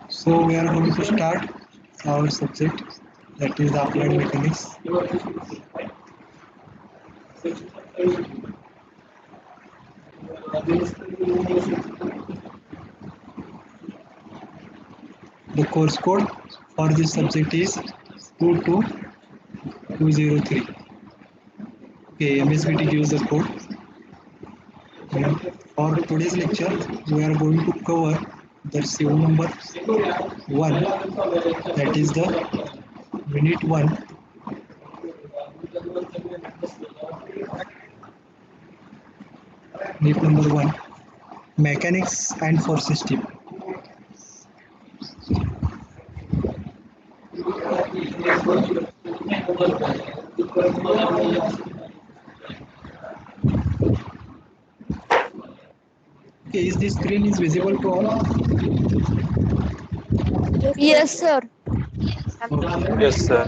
So we are going to start our subject, that is the applied mechanics. The course code for this subject is 22203. Okay, MSBT gives the code. And for today's lecture, we are going to cover the CO number 1, that is the unit 1. Unit number 1, mechanics and force system. Okay, is this screen is visible to all? Yes, sir. Yes, sir.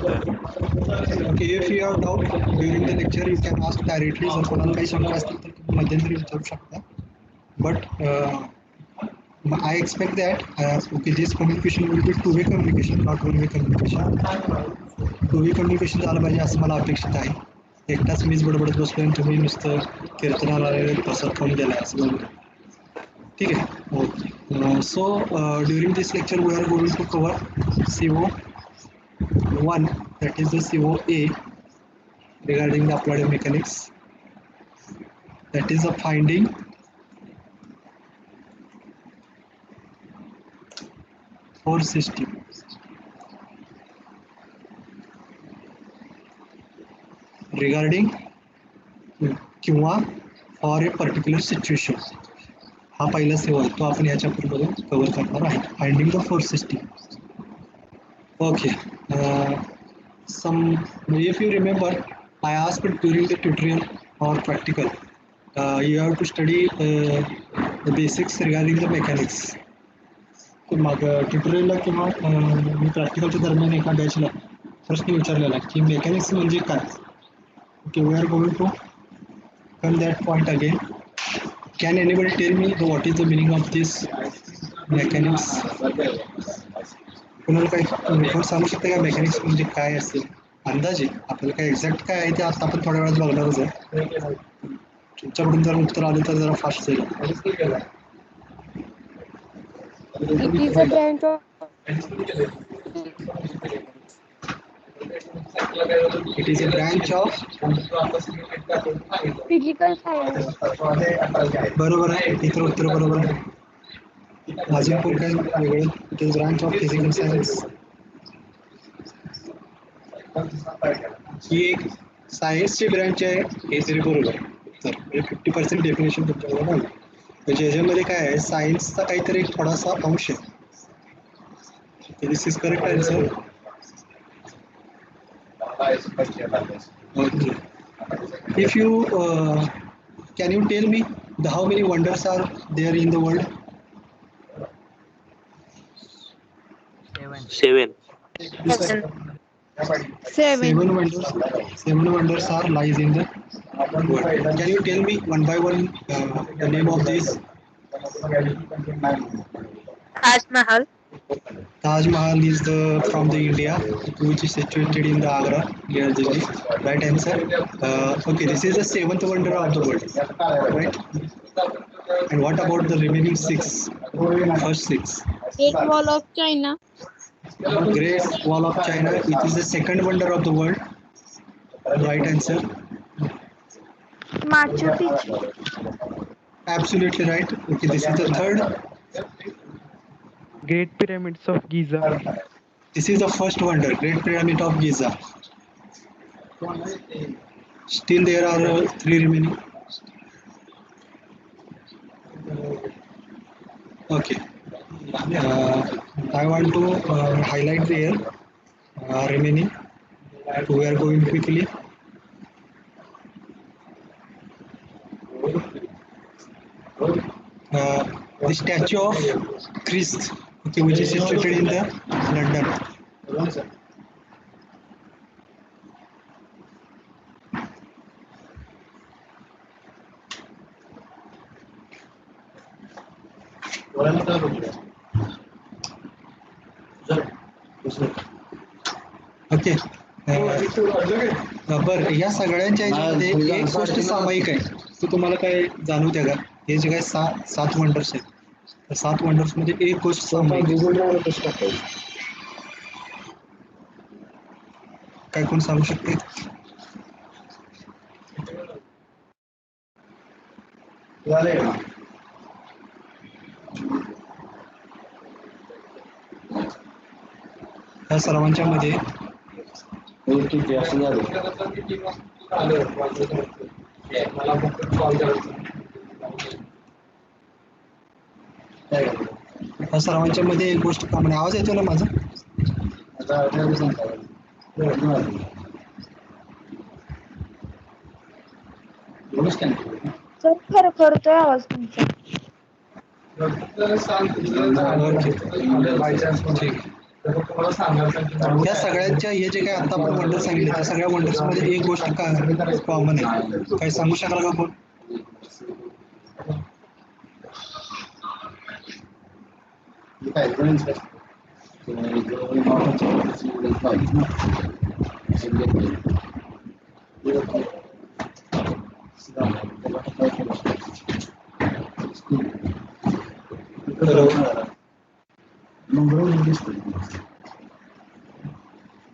Okay, if you have doubt during the lecture, you can ask directly. जर कोणाला काही शंका असतील तर तुम्ही मध्यंतरी विचारू शकता. But I expect that okay, this communication will be two-way communication, not one-way communication. Two-way communication झालं पाहिजे असं मला अपेक्षित आहे. एकटाच मीच बडबडत बसलोय आणि तुम्ही नुसतं कीर्तनाला प्रसाद खाऊन गेलाय असं बघू. ठीक आहे. Okay. So during this lecture we are going to cover CO1, that is the COA, regarding the applied mechanics, that is the finding force system. Regarding किंवा फॉर ए पर्टिक्युलर सिच्युएशन, हा पहिला सेवा आहे तो आपण या चॅप्टरमधून कव्हर करणार आहे. Finding the force system. Okay. Some, if you remember, I asked during the tutorial or practical, you have to study the basics regarding the mechanics. मग ट्युटोरियलला किंवा मी प्रॅक्टिकलच्या दरम्यान एका बॅचला प्रश्न विचारलेला की मेकॅनिक्स म्हणजे काय. Okay, we are going to come that point again. Can anybody tell me what is the meaning of this mechanics? कोणाला काही सांगू शकता का मेकॅनिक्स म्हणजे काय असेल अंदाजे? आपल्याला काय एक्झॅक्ट काय आहे ते आता आपण थोड्या वेळात बघणारच आहे. तुमच्याकडून जर उत्तर आलं तर जरा फास्ट जाईल. It is a branch of It is a branch of physical science. बरोबर आहे. इतर उत्तर बरोबर आहे. अजून कोण काय वेगळं? It is branch of physical science. ही एक सायन्सची ब्रँच आहे हे तरी बरोबर आहे. तर 50% डेफिनेशन तुमच्याकडे नाही. म्हणजे याच्यामध्ये काय आहे, सायन्सचा काहीतरी थोडासा अंश आहे. This is correct answer. Okay. If you can you tell me how many wonders are there in the world? 7. Seven wonders. Seven wonders are lies in the world. Can you tell me one by one the name of these? Taj Mahal. Taj Mahal is from the India, which is situated in the Agra, near Delhi. Right answer. Okay, this is the seventh wonder of the world, right? And what about the remaining 6? First 6. Great Wall of China. Great Wall of China, it is the second wonder of the world. Right answer. Machu Picchu. Absolutely right. Okay, this is the third. Great Pyramids of Giza. This is the first wonder, Great Pyramid of Giza. Still there are 3 remaining. Okay. I want to highlight there remaining. We are going quickly. The statue of Christ, okay, which is situated in the London. Okay. बरं, या सगळ्यांच्या ह्याच्यामध्ये एक गोष्ट सामायिक आहे, तो तुम्हाला काय जाणवत्या का? हे जे काय सात वंडर्स आहेत, त्या 7 वंडर्स मध्ये एक गोष्ट सामायिक आहे. काय कोण सांगू शकते? या सर्वांच्या मध्ये या सर्वांच्या मध्ये एक गोष्ट कॉमन आहे. आवाज येतो ना माझा? सर खरं करतोय आवाज तुमचा. या सगळ्यांच्या हे जे काय आता आपण वंडर सांगितले त्या सगळ्या वंडर्स मध्ये एक गोष्ट कॉमन आहे. काही सांगू शकाल का कोण?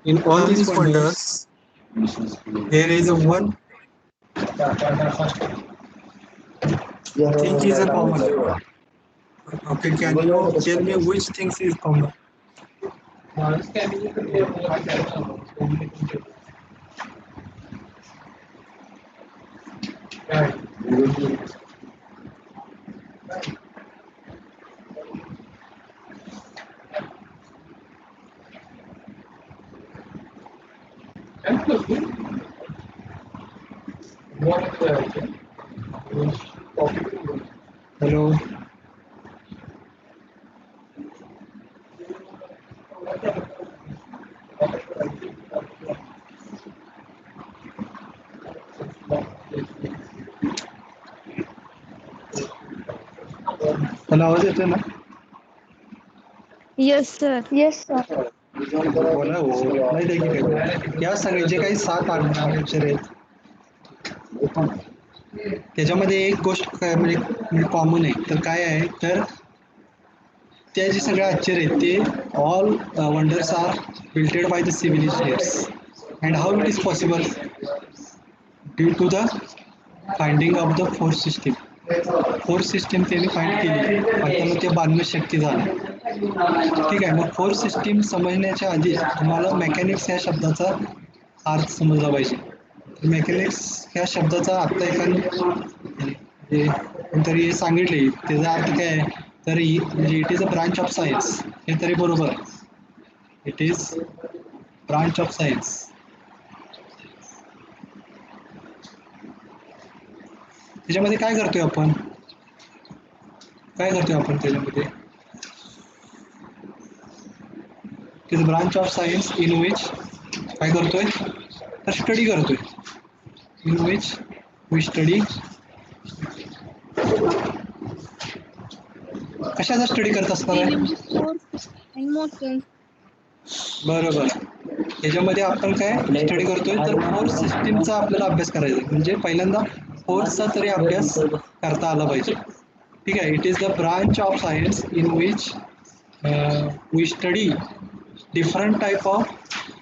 In all these wonders, there is a one thing is a common. Okay, can you tell me which things is common? Hello. मला आवाज येतोय ना? Yes sir. बोला हो. नाही देखील या सगळे जे काही 7 अक्षर आहेत त्याच्यामध्ये एक गोष्ट म्हणजे कॉमन आहे. तर काय आहे, तर त्या जे सगळे अक्षर आहेत ते all wonders are builted by the civilians and how it is possible due to the finding of the force system. Force system त्यांनी फाइंड केली आणि त्याला ते बांधणं शक्य झालं. ठीक आहे. मग फोर्स सिस्टीम समजण्याच्या आधी तुम्हाला मेकॅनिक्स ह्या शब्दाचा अर्थ समजला पाहिजे. मेकॅनिक्स ह्या शब्दाचा आत्ता एकाने कोणतरी सांगितले त्याचा अर्थ काय आहे, तर म्हणजे it is a branch of science. हे तरी बरोबर, it is branch of science. त्याच्यामध्ये काय करतोय आपण त्याच्यामध्ये? It is branch of science in which काय करतोय, तर स्टडी करतोय. In which we study. कशाचा स्टडी करत असणार आहे? बरोबर. याच्यामध्ये आपण काय स्टडी करतोय, तर फोर्स सिस्टीमचा आपल्याला अभ्यास करायचा आहे. म्हणजे पहिल्यांदा फोर्सचा तरी अभ्यास करता आला पाहिजे. ठीक आहे. It is the branch of science in which we study different type of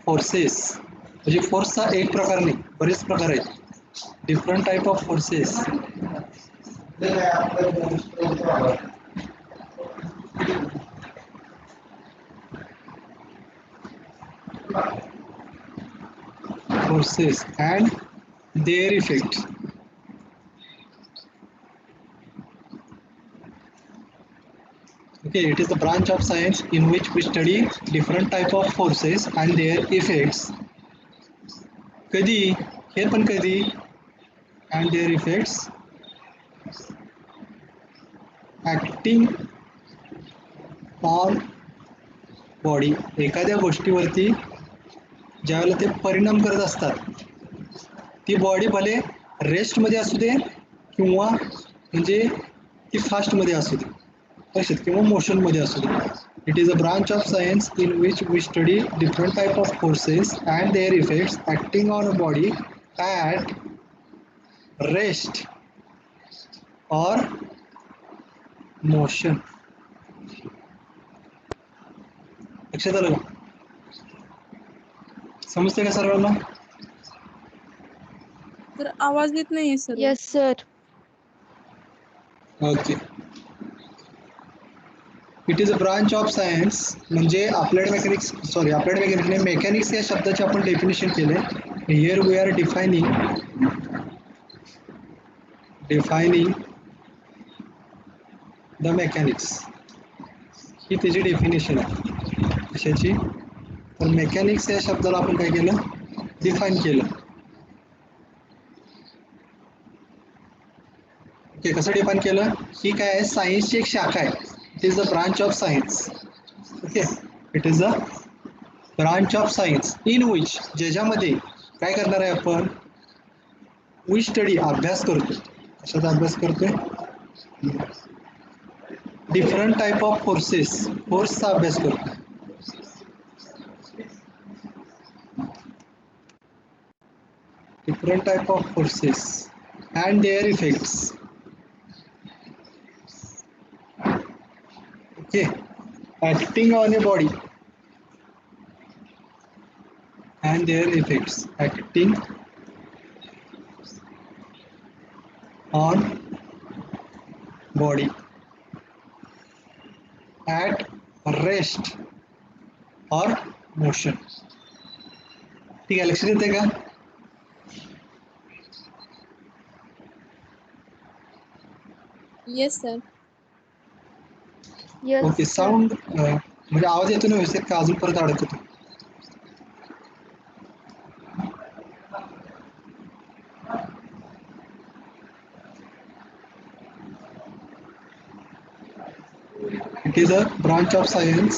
forces. म्हणजे फोर्सचा एक प्रकार नाही, बरेच प्रकार आहेत. Different type of forces. Forces and their effects. Okay, it is the branch of science in which we study different type of forces and their effects. कधी हे पण कधी and their effects acting on body. एखाद्या गोष्टीवरती ज्यावेळेला ते परिणाम करत असतात, ती बॉडी भले रेस्ट मध्ये असू दे किंवा म्हणजे ती फास्ट मध्ये असू दे, लक्षात किंवा मोशन मध्ये असू दे. It is a branch of science in which we study different type of forces and their effects acting on a body at rest or motion. लक्षात आलं का? समजते का सर्वांना? तर आवाज येत नाहीये sir. Yes sir. Okay. It is a branch of science म्हणजे अप्लाइड मेकॅनिक्स नाही, मेकॅनिक्स या शब्दाचे आपण डेफिनेशन केले. Here we are defining the mechanics. ही त्याची डेफिनेशन आहे कशाची. तर मेकॅनिक्स या शब्दाला आपण काय केलं, डिफाईन केलं. ओके, कसं डिफाईन केलं? ही काय आहे, सायन्सची एक शाखा आहे. It is the branch of science. Okay, it is the branch of science in which, ज्याच्यामध्ये काय करणार आहे आपण, वी स्टडी अभ्यास करतो. कशाचा अभ्यास करतोय? डिफरंट टाइप ऑफ फोर्सेस, फोर्सचा अभ्यास करतो. Different type of forces and their effects. Okay, acting on a body and their effects acting on body at rest or motion. ठीक आहे, लक्षात येते का? Yes sir. Yes okay, sound म्हणजे आवाज येतो ना व्यवस्थित का अजून परत अडकतो? It is a branch of science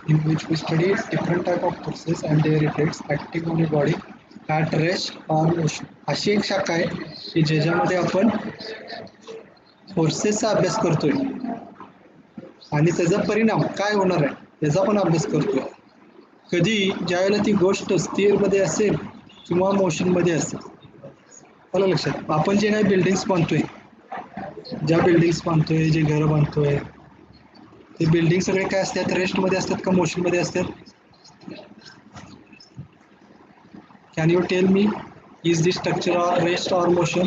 in which we study different type of forces and their effects acting on the body at rest or motion. अशी एक शाखा आहे की ज्याच्यामध्ये आपण फोर्सेसचा अभ्यास करतोय आणि त्याचा परिणाम काय होणार आहे याचा पण अभ्यास करतोय. कधी ज्यावेळेला ती गोष्ट स्थिरमध्ये असेल किंवा मोशनमध्ये असेल. आलं लक्षात? आपण जे काही बिल्डिंग्स बांधतोय, जे घर बांधतोय, ते बिल्डिंग सगळे काय असतात, रेस्टमध्ये असतात का मोशनमध्ये असतात? Can you tell me, is this structure or rest or motion?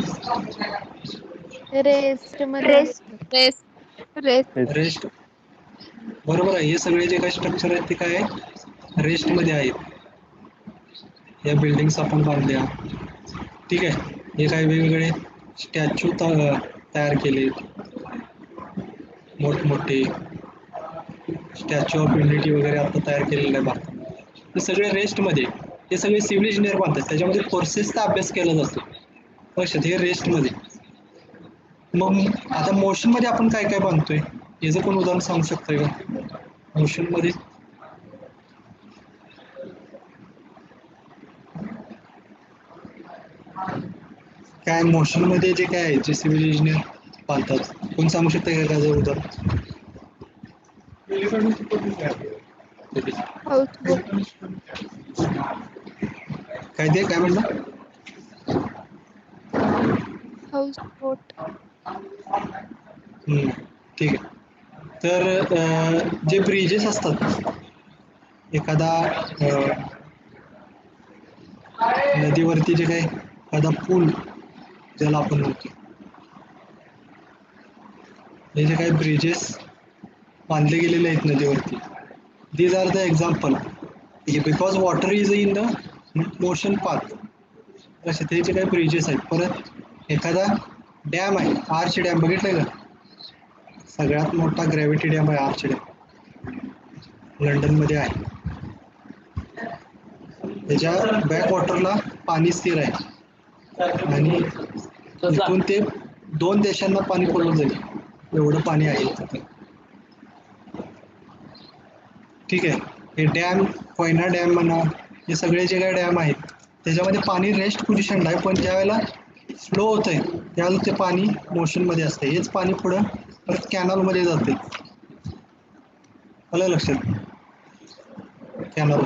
Rest मध्ये असतात. रेस्ट. बरोबर आहे. हे सगळे जे काही स्ट्रक्चर आहेत ते काय आहे, रेस्टमध्ये आहेत. या बिल्डिंग्स आपण बांधल्या, ठीक आहे. हे काही वेगवेगळे स्टॅच्यू तयार केले, मोठमोठे स्टॅच्यू ऑफ युनिटी वगैरे आता तयार केलेलं आहे भारतात. हे सगळे रेस्टमध्ये, हे सगळे सिव्हिल इंजिनियर बांधतात. त्याच्यामध्ये फोर्सेसचा अभ्यास केला जातो. लक्षात, हे रेस्टमध्ये. मग आता मोशनमध्ये आपण काय काय बांधतोय याचं कोण उदाहरण सांगू शकतोय का? मोशनमध्ये काय, मोशनमध्ये जे काय आहे, जे सिव्हिल इंजिनियर बांधतात, कोण सांगू शकतं का त्याचं उदाहरण? काय ते काय म्हणलं? हाऊस बोट. ठीक आहे. तर जे ब्रिजेस असतात, एखादा नदीवरती जे काही एखादा पूल ज्याला आपण म्हणतो, हे जे काही ब्रिजेस बांधले गेलेले आहेत नदीवरती, these are the example. Because water is in the motion path. असे ते जे काही ब्रिजेस आहेत. परत एखादा डॅम आहे, आर्च डॅम बघितलंय का? सगळ्यात मोठा ग्रॅव्हिटी डॅम आहे आर्च डॅम, लंडनमध्ये आहे. त्याच्या बॅक वॉटरला पाणी स्थिर आहे आणि इथून ते 2 देशांना पाणी पुरवलं जाईल एवढं पाणी आहे तिथे. ठीक आहे. हे डॅम, कोयना डॅम म्हणा, हे सगळे जे काही डॅम आहेत त्याच्यामध्ये पाणी रेस्ट पोझिशनला आहे, पण ज्यावेळेला फ्लो होत आहे त्यावेळेला ते पाणी मोशनमध्ये असते. हेच पाणी पुढं परत कॅनलमध्ये जाते आलं लक्षात? Canal.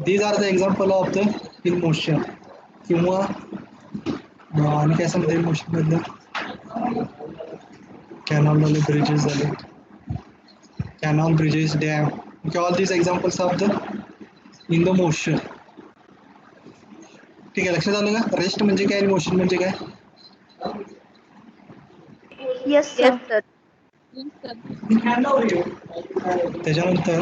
These are the example of the in motion. किंवा आणि काय सांगता येईल मोशन बद्दल? कॅनॉल झाले, ब्रिजेस झाले, canal, bridges, dam. Okay, all these examples of the in the motion. ठीक आहे, लक्षात आलं का? रेस्ट म्हणजे काय आणि मोशन म्हणजे काय? Yes, Yes, sir. sir. Yes, sir. त्याच्यानंतर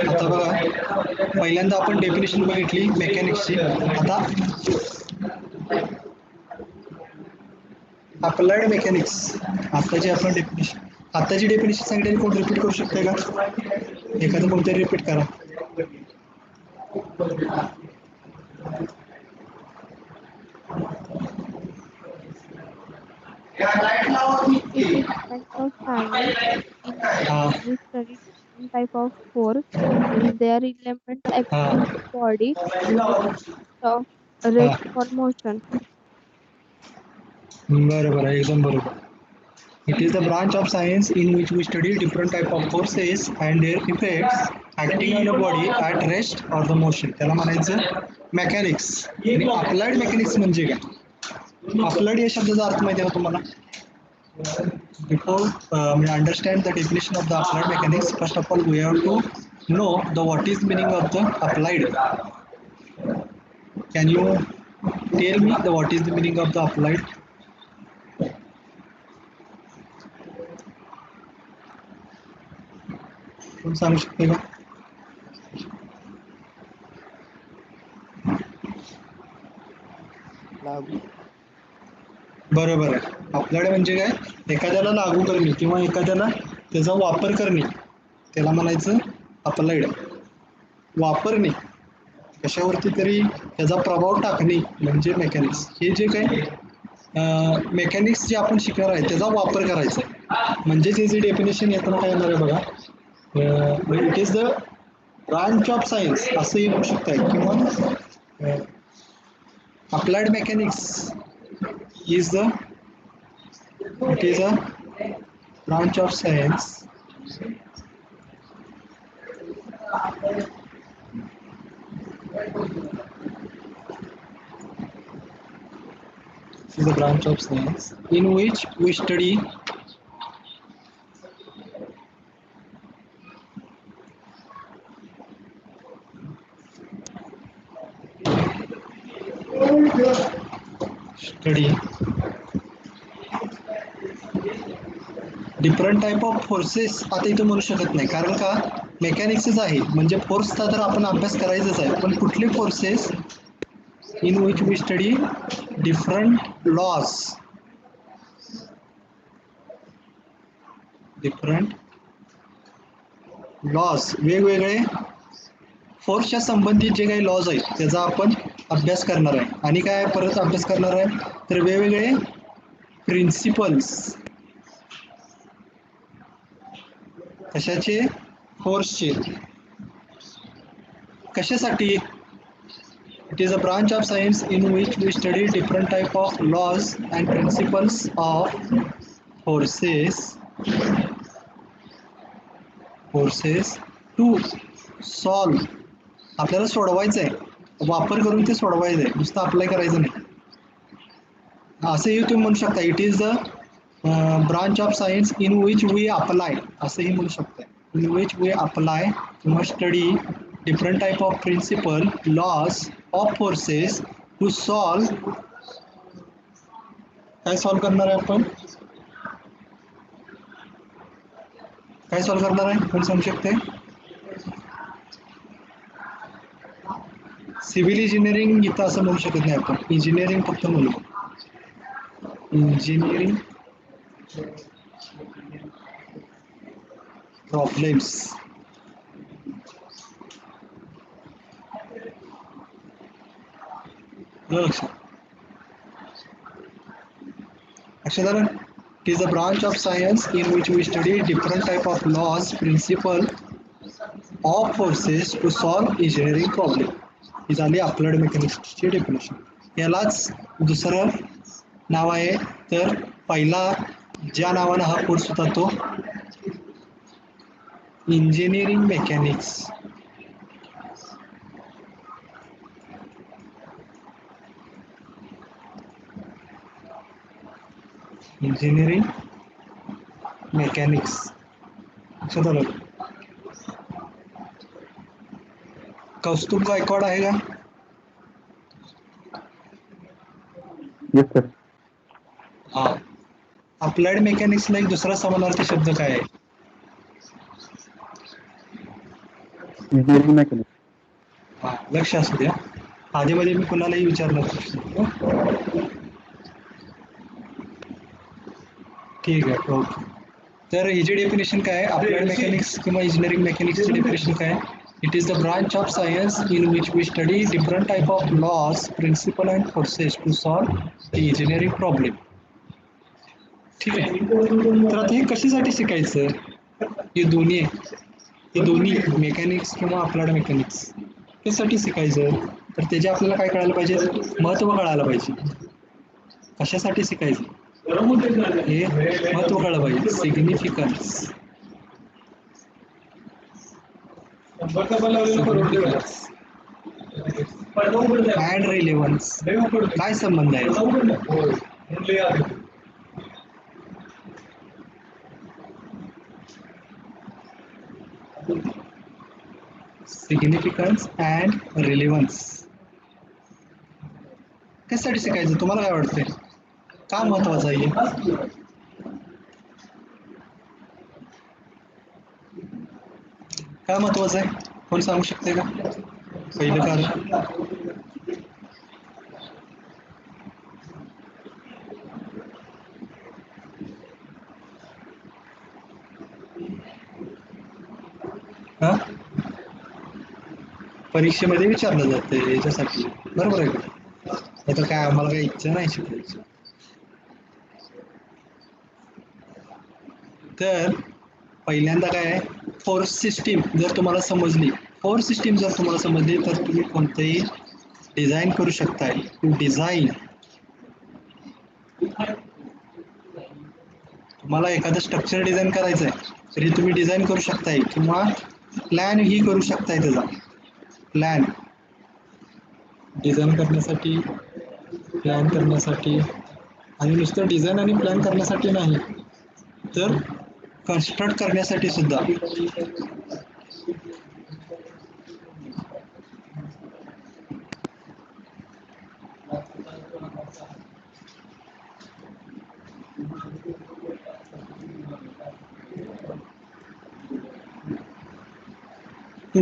आता बघा, पहिल्यांदा आपण डेफिनेशन बघितली मेकॅनिक्सची. आता अप्लाइड मेकॅनिक्स. आताची डेफिनेशन सांगितली, कोण रिपीट करू शकते का? एखादं कोणतरी रिपीट करा. It is a branch of science in हा which we study different type of force and their elements हा acting on the body of हा, rest or motion. बरोबर आहे, एकदम बरोबर. It is the branch of science in which we study different type of forces and their effects acting on the body at rest or the motion. त्याला म्हणायचं mechanics. आणि applied mechanics म्हणजे काय? Applied या शब्दाचा अर्थ माहिती आहे का तुम्हाला? Before we understand the definition of the applied mechanics, first of all we have to know the what is meaning of the applied. Can you tell me the what is the meaning of the applied? कोण सांगू शकते का? लागू. बरोबर आहे. Applied म्हणजे काय? एखाद्याला लागू करणे किंवा एखाद्याला त्याचा वापर करणे, त्याला म्हणायचं अप्लाइड. वापरणे, कशावरती तरी त्याचा प्रभाव टाकणे म्हणजे मेकॅनिक्स. हे जे काय मेकॅनिक्स जे आपण शिकणार आहे त्याचा वापर करायचा आहे. म्हणजेच हे जे डेफिनेशन येताना काय येणार आहे बघा, it is the branch of science असंही म्हणू शकताय, किंवा applied mechanics is the it is a branch of science is a branch of science in which we study different type of forces. आता इथं म्हणू शकत नाही, कारण का मेकॅनिक्सच आहे म्हणजे फोर्सचा तर आपण अभ्यास करायचाच आहे, पण कुठले forces in which we study different laws, different laws, वेगवेगळे फोर्सच्या संबंधित जे काही लॉज आहेत त्याचा आपण अभ्यास करणार आहे. आणि काय परत अभ्यास करणार आहे तर वेगवेगळे प्रिन्सिपल्स, कशाचे? फोर्सचे. कशासाठी? It is a branch of science in which we study different type of laws and principles of forces to solve. आपल्याला सोडवायचं आहे, वापर करून ते सोडवायचं आहे, नुसतं अप्लाय करायचं नाही. असंही तुम्ही म्हणू शकता, it is the branch of science in which we apply, असंही म्हणू शकता. इन विच वी अप्लाय किंवा study different type of principle laws of forces to solve. काय सॉल्व करणार आहे आपण? काय सॉल्व करणार आहे कोण सांगू शकते? सिव्हिल इंजिनिअरिंग इथं असं म्हणू शकत नाही आपण, इंजिनिअरिंग फक्त म्हणू. Engineering problems. लक्षात आलं? It is a branch of science in which we study different type of laws, principle of forces to solve engineering problem. ही झाली अप्लाइड मेकॅनिक्सची डेफिनेशन. यालाच दुसरं नाव आहे, तर पहिला ज्या नावानं हा कोर्स होता तो इंजिनिअरिंग मेकॅनिक्स. इंजिनिअरिंग मेकॅनिक्स लक्षात आलं. कौस्तुभ गायकवाड आहे का? Yes sir. हा. अप्लाइड मेकॅनिक्सला एक दुसरा समानार्थी शब्द काय आहे? Engineering mechanics. हा, लक्ष असू द्या. आधीमध्ये मी कुणालाही विचारणार प्रश्न. ठीक आहे, ओके. तर हिची डेफिनेशन काय आहे? अप्लाइड मेकॅनिक्स किंवा इंजिनिअरिंग मेकॅनिक्सची डेफिनेशन काय आहे? It is the branch of science in which we study different type of laws, principle and forces to solve the engineering problem. ठीक आहे. तर आता हे कशासाठी शिकायचं? हे दोन्ही मेकॅनिक्स किंवा अप्लाइड मेकॅनिक्स कशासाठी शिकायचं? तर त्याचे आपल्याला काय कळायला पाहिजे? महत्त्व कळायला पाहिजे. कशासाठी शिकायचं हे महत्त्व कळलं पाहिजे. Significance and relevance. काय संबंध आहे? सिग्निफिकन्स अँड रिलेव्हन्स कशासाठी शिकायचं? तुम्हाला काय वाटतंय? का महत्वाचं आहे? काय महत्वाचं आहे? कोण सांगू शकते का? पहिलं कारण हा परीक्षेमध्ये विचारलं जातं याच्यासाठी, बरोबर आहे का? आता काय आम्हाला काही इच्छा नाही शिकायची. तर पहिल्यांदा काय आहे? फोर्स सिस्टीम जर तुम्हाला समजली, तर तुम्ही कोणतंही डिझाईन करू शकताय. डिझाईन, तुम्हाला एखादं स्ट्रक्चर डिझाईन करायचं आहे तरी तुम्ही डिझाईन करू शकताय किंवा प्लॅन ही करू शकताय. त्याचा प्लॅन डिझाईन करण्यासाठी, प्लॅन करण्यासाठी, आणि नुसतं डिझाईन आणि प्लॅन करण्यासाठी नाही तर कन्स्ट्रक्ट करण्यासाठी सुद्धा.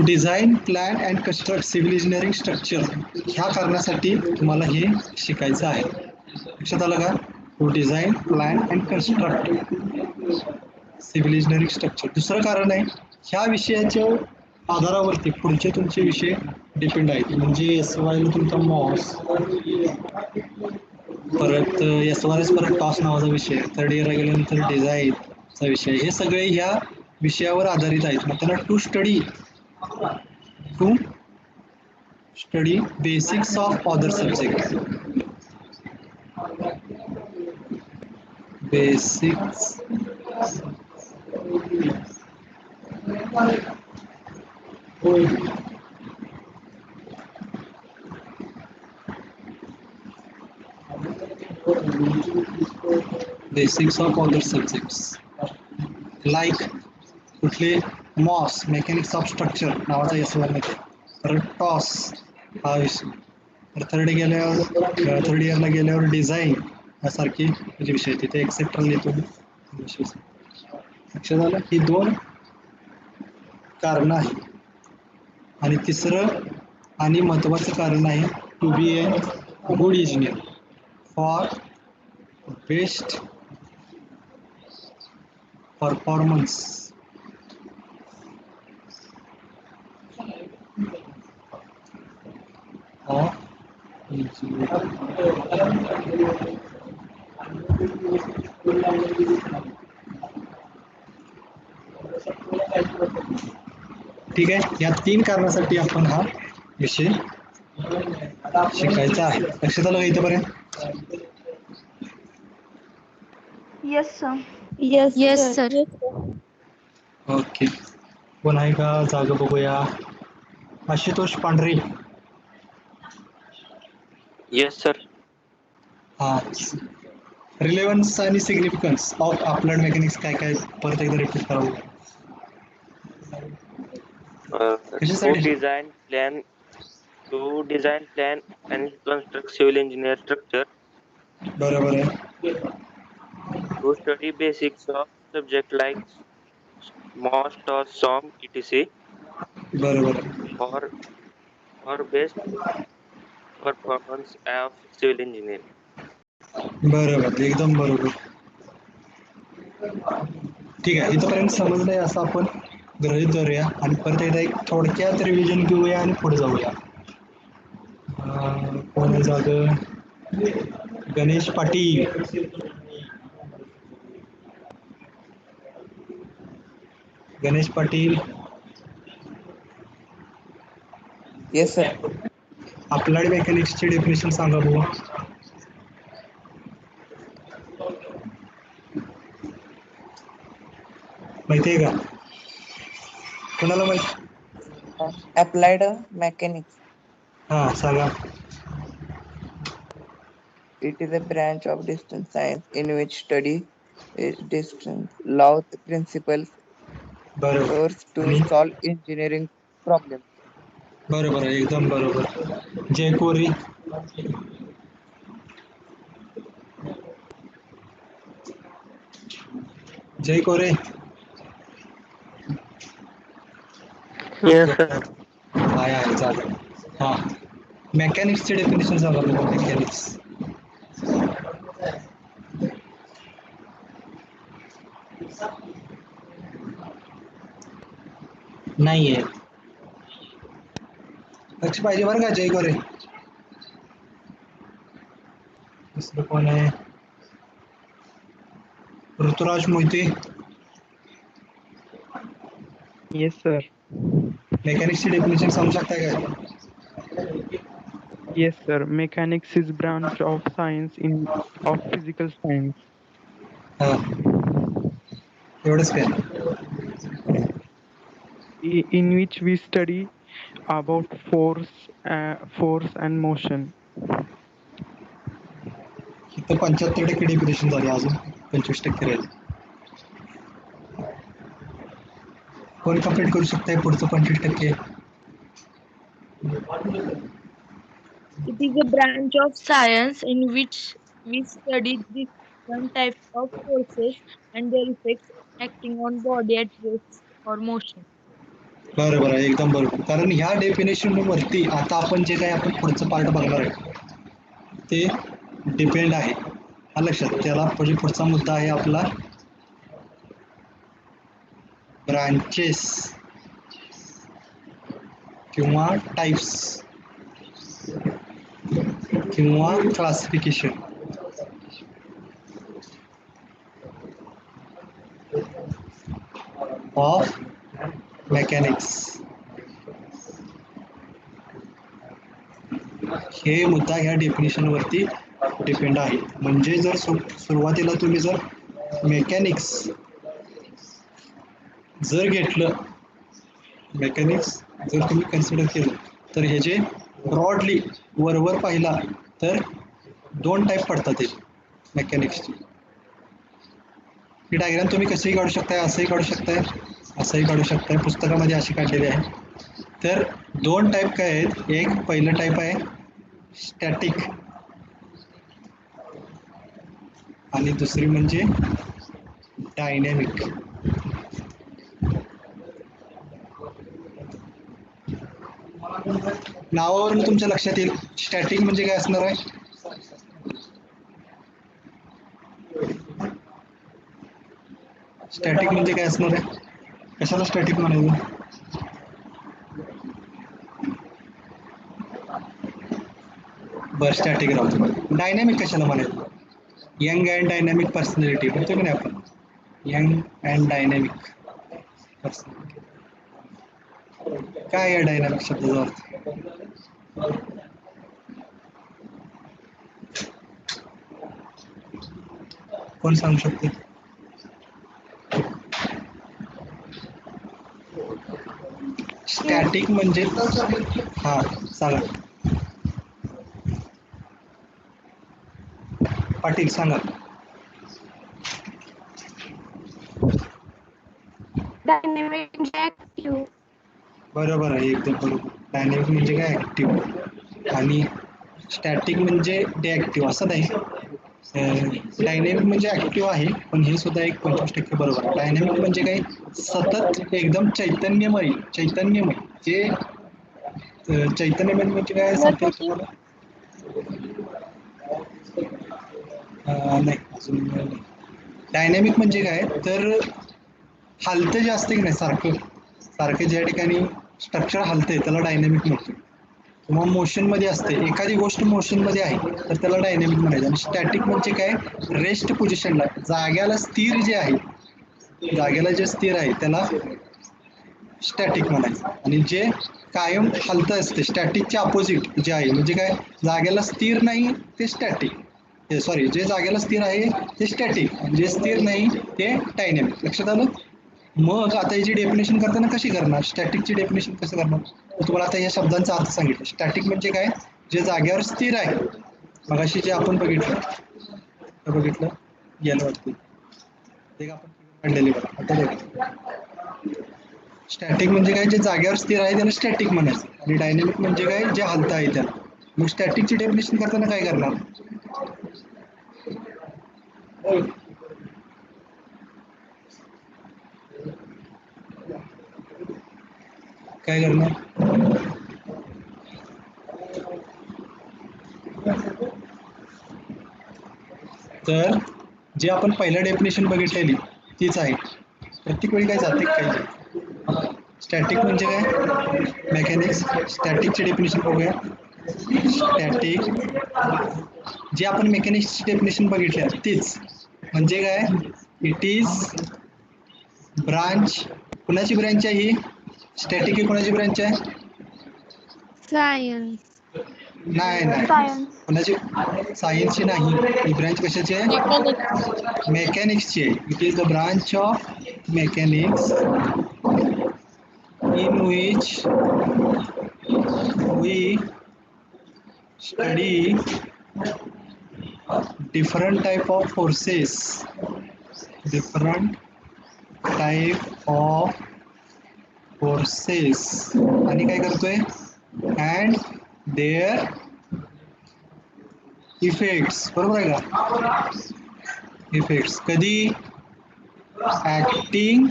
Design, plan and construct civil engineering structure ह्या कारणासाठी तुम्हाला हे शिकायचं आहे. लक्षात आलं का? To design, plan and construct civil engineering structure. दुसरं कारण आहे, ह्या विषयाच्या आधारावरती पुढचे तुमचे विषय डिपेंड आहेत. म्हणजे SYला तुमचा मॉस, परत SYS परत टॉस नावाचा विषय, थर्ड इयरला गेल्यानंतर डिझाईनचा विषय, हे सगळे ह्या विषयावर आधारित आहेत. मग त्यांना to study basics of other subject, basics of other subjects like कुठले? मॉस, मेकॅनिक्स ऑफ स्ट्रक्चर नावाचा SY मध्ये, परत टॉस हा विषय, तर थर्ड इयरला गेल्यावर डिझाईन यासारखे म्हणजे विषय तिथे एक्सेट्रा येतो विषय. लक्षात आलं? ही दोन कारणं आहेत. आणि तिसरं आणि महत्त्वाचं कारण आहे, to be a good engineer for best performance of engineering. ठीक आहे, या 3 कारणासाठी आपण हा विषय शिकायचा आहे. लक्षात आलं का इथपर्यंत? Yes, sir. Yes, Yes, sir. sir. Okay, कोण आहे का जागा बघूया. आशुतोष पांढरे. Yes, sir. हा, रिलेव्हन्स आणि सिग्निफिकन्स ऑफ अप्लाइड मेकॅनिक्स काय काय परत एकदा रिपीट करावं. To कशासाठी? design plan and construct civil engineer structure, बरोबर आहे. to study basics of subject like MOST or SOM etc. बरोबर आहे. for best performance of civil engineering. बरोबर, एकदम बरोबर. ठीक आहे, इथपर्यंत समजलंय असं आपण गृहीत धरूया आणि परत एकदा एक थोडक्यात रिव्हिजन घेऊया आणि पुढे जाऊया. कोण आहे जाग? Ganesh Patil. Ganesh Patil. Yes, sir. Applied मेकॅनिक्सची डेफिनेशन सांगा बघू. माहिती आहे का? कोणाला माहिती? Applied mechanics. हा, सांगा. It is a branch of distance science in which study distance laws, principles, बरोबर source to आणि solve engineering problems. बरोबर आहे, एकदम बरोबर. जय कोरी. जय कोरे. Yes, sir. आहे चालेल. हा, मेकॅनिक्सचे डेफिनेशन सांगा बघू. मेकॅनिक्स नाहीये. लक्ष पाहिजे बरं का. जय कोरे. दुसरं कोण आहे? ऋतुराज मोहिते. Yes, sir. मेकॅनिक्सची डेफिनेशन सांगू शकताय का? Yes, sir. Mechanics is branch of science of physical science. हा, एवढंच काय? In which we study about force and motion. इथं 75% डेफिनेशन झाली, अजून 25% राहील. कोण कम्प्लीट करू शकताय पुढचं 25%? It is a branch of science in which we study different types of forces and their effects acting on body at rest or motion. बरोबर आहे, एकदम बरोबर. कारण ह्या डेफिनेशन वरती आता आपण जे काही आपण पुढचं पार्ट बघणार आहे ते डिपेंड आहे. हा, लक्षात. त्याला म्हणजे पुढचा मुद्दा आहे आपला ब्रांचेस किंवा टाइप्स किंवा क्लासिफिकेशन. Of mechanics. हे मुद्दा ह्या डेफिनेशन वरती डिपेंड आहे. म्हणजे जर सुरुवातीला तुम्ही जर मेकॅनिक्स जर घेतलं, मेकॅनिक्स जर तुम्ही कन्सिडर केलं तर हे जे ब्रॉडली वरवर पाहिला तर 2 टाईप पडतात ते मेकॅनिक्सचे. ही डायग्राम तुम्ही कशीही काढू शकताय, असंही काढू शकताय, असंही काढू शकताय. पुस्तकामध्ये अशी काढलेली आहे. तर 2 टाईप काय आहेत? एक पहिलं टाईप आहे स्टॅटिक आणि दुसरी म्हणजे डायनॅमिक. नावावरून तुमच्या लक्षात येईल स्टॅटिक म्हणजे काय असणार आहे. स्टॅटिक म्हणजे काय असणार आहे? कशाला स्टॅटिक म्हणायचं? बरं, स्टॅटिक राहतो. डायनॅमिक कशाला म्हणायचं? यंग अँड डायनॅमिक पर्सनॅलिटी म्हणतो की नाही आपण, यंग अँड डायनॅमिक. काय आहे डायनामिक शब्दाचा अर्थ? कोण सांगू शकते? स्टॅटिक म्हणजे हा सांगा पाटील सांगा. डायनेमिक म्हणजे ऍक्टिव्ह. बरोबर आहे, एकदम बरोबर. डायनेमिक म्हणजे काय? ऍक्टिव्ह. आणि स्टॅटिक म्हणजे डिॲक्टिव्ह असं नाही. डायनेमिक म्हणजे ऍक्टिव्ह आहे, पण हे सुद्धा एक 25% बरोबर आहे. डायनेमिक म्हणजे काय? सतत एकदम चैतन्यमय जे चैतन्यमय म्हणजे काय सांगता येईल तुम्हाला? नाही अजून नाही. डायनॅमिक म्हणजे काय तर हालतं जे असते की नाही सारखं ज्या ठिकाणी स्ट्रक्चर हलतंय त्याला डायनॅमिक म्हणतो. किंवा मोशनमध्ये असते, एखादी गोष्ट मोशनमध्ये आहे तर त्याला डायनॅमिक म्हणायचं. आणि स्टॅटिक म्हणजे काय? रेस्ट पोझिशनला जाग्याला स्थिर जे आहे, जाग्याला जे स्थिर आहे त्याला स्टॅटिक म्हणायचं. आणि जे कायम हलत असते स्टॅटिकचे अपोजिट जे आहे म्हणजे काय? जाग्याला स्थिर नाही ते स्टॅटिक. सॉरी, जे जागेला स्थिर आहे ते स्टॅटिक, जे स्थिर नाही ते डायनॅमिक. लक्षात आलं? मग आता याची डेफिनेशन करताना कशी करणार? स्टॅटिकची डेफिनेशन कसं करणार? तुम्हाला आता या शब्दांचा अर्थ सांगितलं. स्टॅटिक म्हणजे काय? जे जागेवर स्थिर आहे. मगाशी जे आपण बघितलं गेलं वाटतं ते आपण काढलेले बघा आता. स्टॅटिक म्हणजे काय? जे जागेवर स्थिर आहे त्याला स्टॅटिक म्हणायचं. आणि डायनॅमिक म्हणजे काय? जे हलतं आहे त्याला. मग स्टॅटिकची डेफिनेशन करताना काय करणार? काय करणार? तर जे आपण पहिल्या डेफिनेशन बघितलेली तीच आहे. प्रत्येक वेळी काय जाते काय? स्टॅटिक म्हणजे काय? मेकॅनिक्स. स्टॅटिकची डेफिनेशन बघूया. स्टॅटिक जे आपण मेकॅनिक्सची डेफिनेशन बघितली तीच म्हणजे काय? It is branch. कुणाची ब्रँच आहे ही? स्टॅटिक ही कुणाची ब्रँच आहे? सायन्स. नाही कुणाची? सायन्सची नाही. ही ब्रँच कशाची आहे? मेकॅनिक्सची आहे. It is the branch of mechanics in which we study different type of forces, आणि काय करतोय? and their effects. बरोबर आहे का? इफेक्ट्स कधी? ऍक्टिंग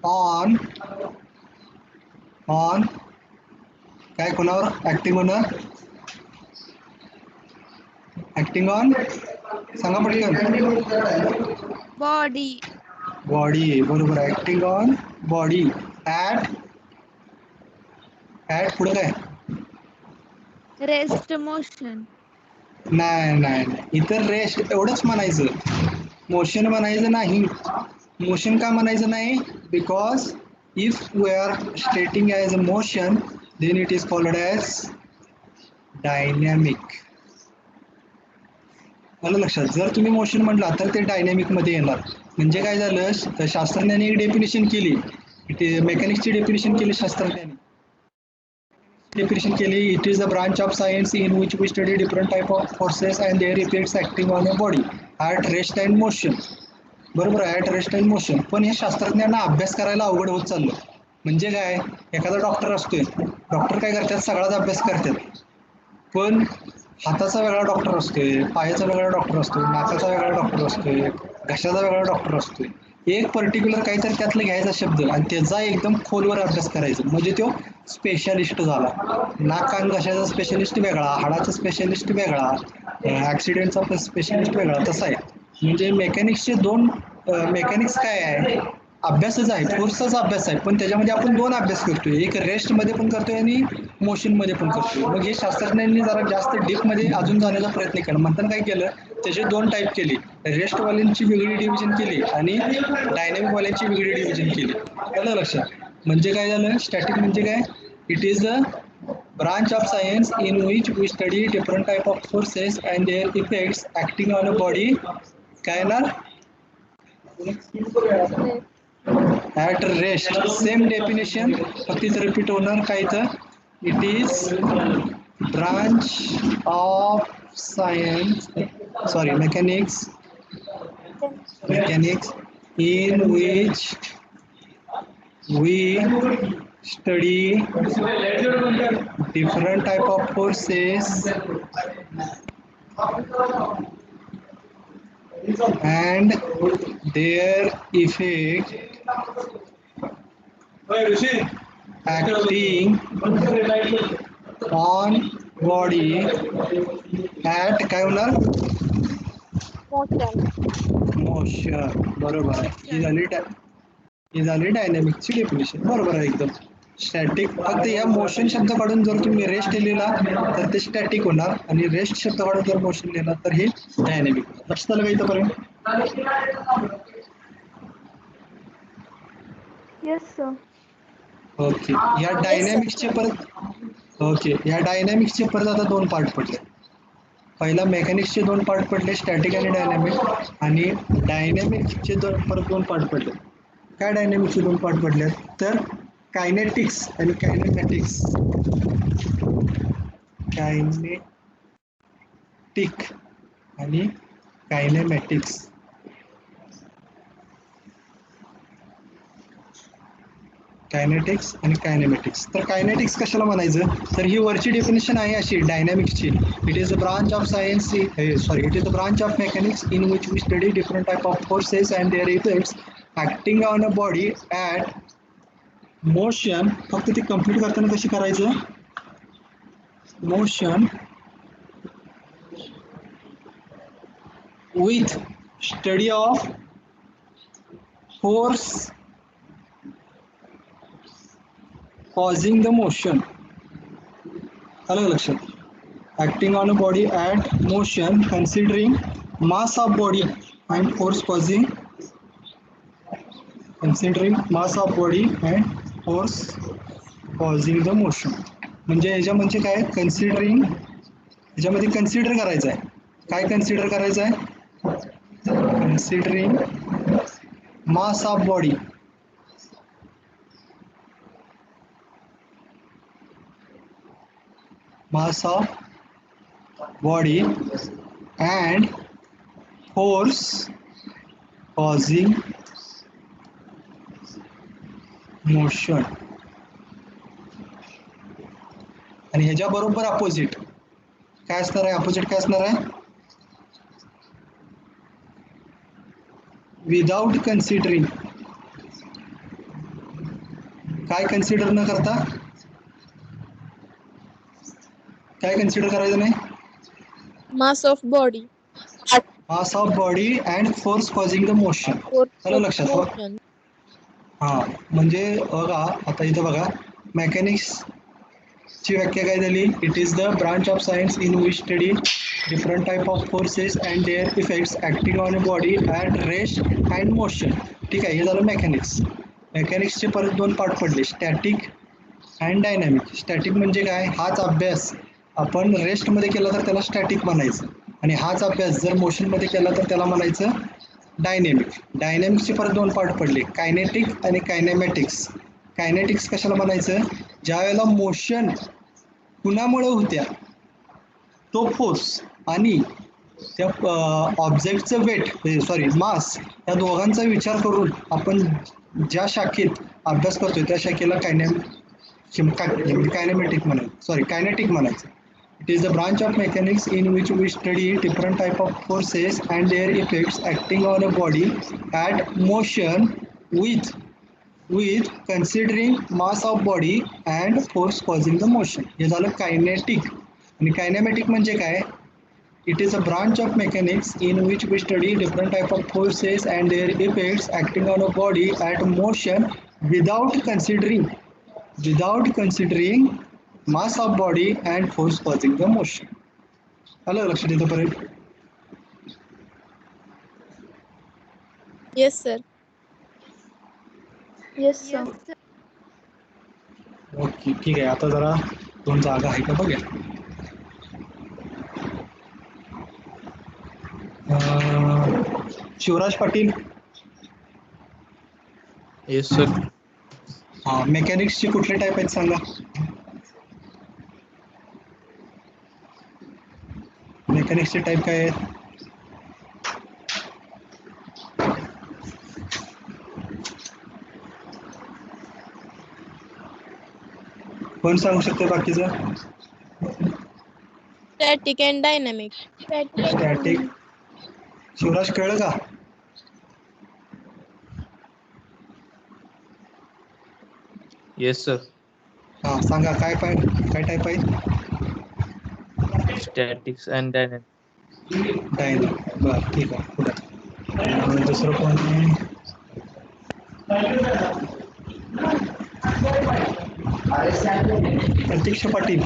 ऑन काय? कोणावर ऍक्टिंग होणार? ऍक्टिंग ऑन सांगा पटकन. बॉडी. बॉडी. बरोबर. ऍक्टिंग ऑन बॉडी ऍट पुढे काय? Rest motion. नाही इतर रेस्ट एवढंच म्हणायचं, मोशन म्हणायचं नाही. मोशन का म्हणायचं नाही? Because if we are stating as a motion then it is called as dynamic. मला लक्षात, जर तुम्ही मोशन म्हटला तर ते डायनॅमिक मध्ये येणार. म्हणजे काय झालं? शास्त्रज्ञांनी एक डेफिनेशन केली, मेकॅनिक्सची डेफिनेशन केली शास्त्रज्ञांनी. Definition केली, it is a branch of science in which we study different type of forces and their effects acting on a body at rest and motion. बरोबर आहे, ॲट रेस्ट अँड मोशन. पण हे शास्त्रज्ञांना अभ्यास करायला अवघड होत चाललं. म्हणजे काय? एखादा डॉक्टर असतोय, डॉक्टर काय करतात? सगळाच अभ्यास करतात. पण हाताचा वेगळा डॉक्टर असतोय, पायाचा वेगळा डॉक्टर असतोय, नाकाचा वेगळा डॉक्टर असतोय, घशाचा वेगळा डॉक्टर असतोय. एक पर्टिक्युलर काहीतरी त्यातलं घ्यायचा शब्द आणि त्याचा एकदम खोलवर अभ्यास करायचा, म्हणजे तो स्पेशालिस्ट झाला. नाक कान घशाचा स्पेशलिस्ट वेगळा, हाडाचा स्पेशलिस्ट वेगळा, ऍक्सिडेंटचा स्पेशलिस्ट वेगळा. तसा आहे. म्हणजे मेकॅनिक्सचे दोन मेकॅनिक्स काय आहे? अभ्यासच आहे, कोर्सचा अभ्यास आहे. पण त्याच्यामध्ये आपण दोन अभ्यास करतोय, एक रेस्ट मध्ये पण करतोय आणि मोशन मध्ये पण करतोय. मग हे शास्त्रज्ञांनी जरा जास्त डीप मध्ये अजून जाण्याचा प्रयत्न केला. म्हणताना काय केलं? त्याचे दोन टाईप केले, रेस्ट वाल्यांची वेगळी डिव्हिजन केली आणि डायनॅमिक वाल्यांची वेगळी डिव्हिजन केली. आलं लक्षात? म्हणजे काय झालं? स्टॅटिक म्हणजे काय? It is a branch of science in which we study different type of forces and their effects acting on a body. काय ना? At rest. Same definition. फक्त इथं रिपीट होणार काय तर? It is branch of science. Sorry, mechanics in which we study different type of forces and their effect acting on body at काय होणार? Motion. बरोबर आहे. ही झाली डायनॅमिकची डेफिनेशन. बरोबर आहे एकदम. स्टॅटिक फक्त या मोशन शब्द काढून जर तुम्ही रेस्ट लिहिला तर ते स्टॅटिक होणार आणि रेस्ट शब्द काढून जर मोशन लिहिला तर हे डायनॅमिक. लक्षात आलं का इथंपर्यंत? Yes, sir. ओके. या डायनॅमिक्सचे परत आता 2 पार्ट पडले. पहिला मेकॅनिक्सचे 2 पार्ट पडले, स्टॅटिक आणि डायनॅमिक, आणि डायनॅमिक्सचे परत 2 पार्ट पडले. काय डायनॅमिक्सचे 2 पार्ट पडले? तर कायनेटिक्स आणि कायनेमॅटिक्स. कायनेटिक आणि कायनेमॅटिक्स. कायनेटिक्स आणि कायनेमॅटिक्स. तर कायनेटिक्स कशाला म्हणायचं? तर ही वरची डेफिनेशन आहे अशी डायनॅमिक्सची. It is a branch of science it is a branch of mechanics in which we study different type of forces and their effects acting on a body at motion. फक्त ती complete करताना कशी करायचं? Motion with study of force causing the motion. आलं लक्षात? Acting on a body at motion considering mass of body and force causing the motion. म्हणजे ह्याच्या काय? कन्सिडरिंग, ह्याच्यामध्ये कन्सिडर करायचं आहे. काय कन्सिडर करायचं आहे? Considering mass of body and force causing motion. आणि ह्याच्या बरोबर अपोजिट काय असणार आहे? अपोजिट काय असणार आहे? Without considering. काय कन्सिडर न करता? काय कन्सिडर करायचं नाही? Mass of body. Mass of body and force causing the motion. आलं लक्षात? हा, म्हणजे बघा आता इथं बघा, मेकॅनिक्स ची व्याख्या काय झाली? It is the branch of science in which study different type of forces and their effects acting on a body at rest and motion. ठीक आहे, हे झालं मेकॅनिक्स. मेकॅनिक्सचे परत 2 पार्ट पडले, स्टॅटिक अँड डायनॅमिक. स्टॅटिक म्हणजे काय? हाच अभ्यास आपण रेस्टमध्ये केला तर त्याला स्टॅटिक म्हणायचं, आणि हाच अभ्यास जर मोशनमध्ये केला तर त्याला म्हणायचं डायनॅमिक. डायनॅमिक्सचे परत 2 पार्ट पडले, कायनेटिक आणि कायनेमॅटिक्स. कायनेटिक्स कशाला म्हणायचं? ज्या वेळेला मोशन कुणामुळे होत्या, तो फोर्स आणि त्या ऑब्जेक्टचं मास, या दोघांचा विचार करून आपण ज्या शाखेत अभ्यास करतोय त्या शाखेला कायनेमॅटिक म्हणायचं. कायनेटिक म्हणायचं. It is the branch of mechanics in which we study different type of forces and their effects acting on a body at motion with considering mass of body and force causing the motion. हे झालं kinetic. आणि kinematic म्हणजे काय? It is a branch of mechanics in which we study different type of forces and their effects acting on a body at motion without considering mass of body and force causing the motion. आलं लक्षात इथपर्यंत? Yes, sir. Yes, sir. Okay ठीक आहे. आता जरा दोन जागा आहे का बघूया. शिवराज पाटील. Yes sir. हा, मेकॅनिक्सचे कुठले टाईप आहेत सांगा. मेकॅनिक्सचे टाईप काय आहेत? कोण सांगू शकतो बाकीचं? Static and dynamic. Static. Shivraj कळलं का? Yes sir. हा सांगा काय काय टाईप आहे? Statics and dynamic. डायनामिक. बरं ठीक आहे. पुढे दुसरं कोण? प्रतीक्षा पाटील.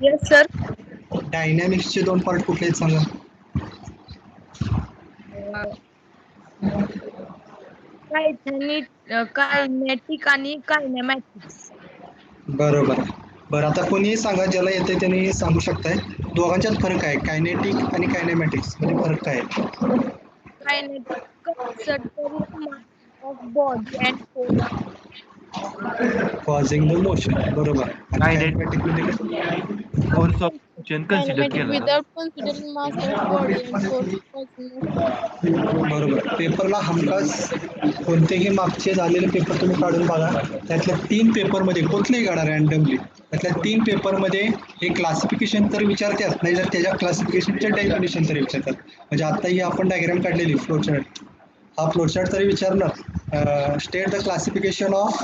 Yes, sir. डायनॅमिक्सचे दोन पार्ट कुठले आहेत सांगा. कायनेटिक आणि कायनेमॅटिक्स. बरोबर आहे. बरं आता कोणीही सांगा, ज्याला येते त्यांनी सांगू शकताय. दोघांच्यात फरक आहे. कायनेटिक आणि कायनेमॅटिक्स मध्ये फरक काय आहे? Kinetic considers mass of body and force. Causing the motion. बरोबर आहे. आणि Kinetic. कायनेमॅटिक मध्ये काय? Force of motion consider Kinematic केला जातो. without considering mass of body and force causing motion. बरोबर. पेपरला हमखास कोणतेही मागचे झालेले पेपर तुम्ही काढून बघा. त्यातल्या 3 पेपरमध्ये कुठलेही काढा रँडमली, त्यातल्या 3 पेपरमध्ये हे क्लासिफिकेशन तर विचारतात, नाही तर त्याच्या क्लासिफिकेशनच्या डेफिनेशन तरी विचारतात. म्हणजे आता ही आपण डायग्राम काढलेली फ्लोचार्ट, हा फ्लोचार्ट तरी विचारणार state the classification of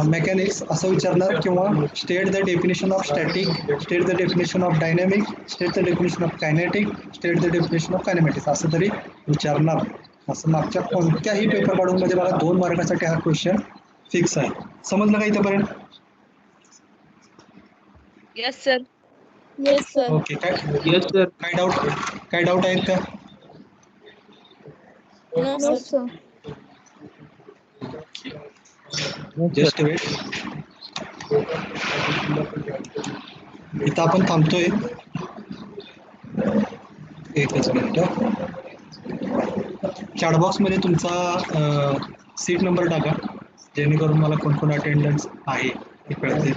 mechanics असं विचारणार, किंवा state the definition of static, state the definition of dynamic, state the definition of kinetic, state the definition of kinematics असं तरी विचारणार. असं मागच्या कोणत्याही पेपर काढून मध्ये बघा 2 मार्कासाठी हा क्वेश्चन फिक्स आहे. समजलं का इथपर्यंत? Yes, sir. Yes, sir. Okay. Yes sir. काय डाऊट आहेत का? No, No, sir. sir. Just wait. इथं आपण थांबतोय. एकच मिनिट. चॅटबॉक्स मध्ये तुमचा सीट नंबर टाका, जेणेकरून मला कोण कोण अटेंडन्स आहे हे कळते.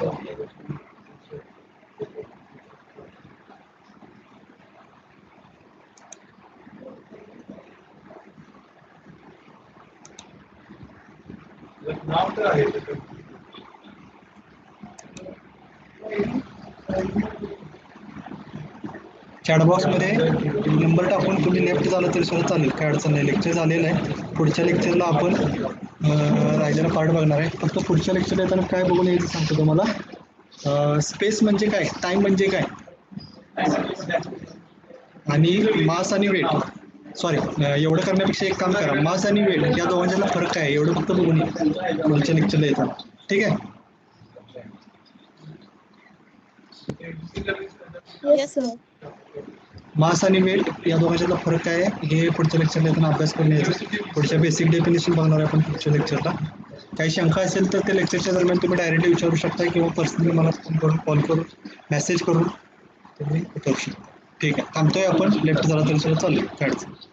चॅटबॉक्स मध्ये नंबर टाकून तुम्ही लेफ्ट झालं तरी सुद्धा चालेल, काय अडचण नाही. लेक्चर झालेलं आहे. पुढच्या लेक्चरला आपण राहिलेला पार्ट बघणार आहे. फक्त पुढच्या लेक्चर येताना काय बघून यायचं सांगतो तुम्हाला. स्पेस म्हणजे काय, टाइम म्हणजे काय, आणि मास आणि वेट. सॉरी, एवढं करण्यापेक्षा एक काम करा, मास आणि वेट या दोघांच्यातला फरक काय आहे एवढं फक्त बघून या पुढच्या लेक्चरला येताना. ठीक आहे. Yes, sir. मास आणि वेट या दोघांच्यातला फरक काय आहे हे पुढच्या लेक्चरला येताना अभ्यास करून यायचं. पुढच्या बेसिक डेफिनेशन बघणार आहे आपण पुढच्या लेक्चरला. काही शंका असेल तर ते लेक्चरच्या दरम्यान तुम्ही डायरेक्टली विचारू शकता, किंवा पर्सनली मला फोन करून, कॉल करून, मेसेज करून तुम्ही करू शकता. ठीक आहे. थांबतोय आपण. लेफ्ट झाला तरी सुद्धा चालेल, काय अडचण नाही.